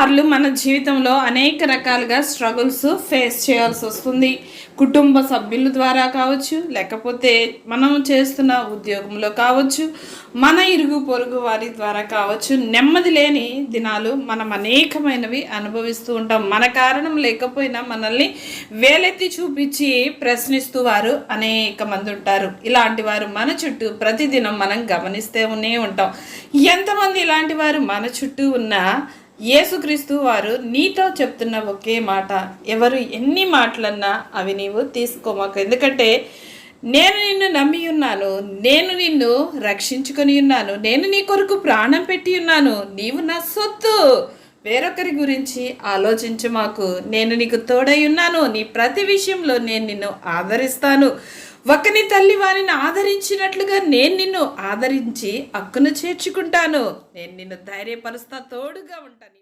వాళ్ళు మన జీవితంలో అనేక రకాలుగా స్ట్రగుల్స్ ఫేస్ చేయాల్సి వస్తుంది. కుటుంబ సభ్యుల ద్వారా కావచ్చు, లేకపోతే మనం చేస్తున్న ఉద్యోగంలో కావచ్చు, మన ఇరుగు పొరుగు వారి ద్వారా కావచ్చు. నెమ్మది లేని దినాలు మనం అనేకమైనవి అనుభవిస్తూ ఉంటాం. మన కారణం లేకపోయినా మనల్ని వేలెత్తి చూపించి ప్రశ్నిస్తూ వారు అనేక మంది ఉంటారు. ఇలాంటి వారు మన చుట్టూ ప్రతిదినం మనం గమనిస్తూ ఉంటాం. ఎంతమంది ఇలాంటి వారు మన చుట్టూ ఉన్నా యేసుక్రీస్తు వారు నీతో చెప్తున్న ఒకే మాట, ఎవరు ఎన్ని మాటలన్నా అవి నీవు తీసుకోమాకు. ఎందుకంటే నేను నిన్ను నమ్మి ఉన్నాను, నేను నిన్ను రక్షించుకొని ఉన్నాను, నేను నీ కొరకు ప్రాణం పెట్టి ఉన్నాను, నీవు నా సొత్తు. వేరొకరి గురించి ఆలోచించమాకు. నేను నీకు తోడై ఉన్నాను, నీ ప్రతి విషయంలో నేను నిన్ను ఆదరిస్తాను. ఒకని తల్లి వారిని ఆదరించినట్లుగా నేను నిన్ను ఆదరించి హక్కును చేర్చుకుంటాను. నేను నిన్ను ధైర్యపరుస్తా, తోడుగా ఉంటాను.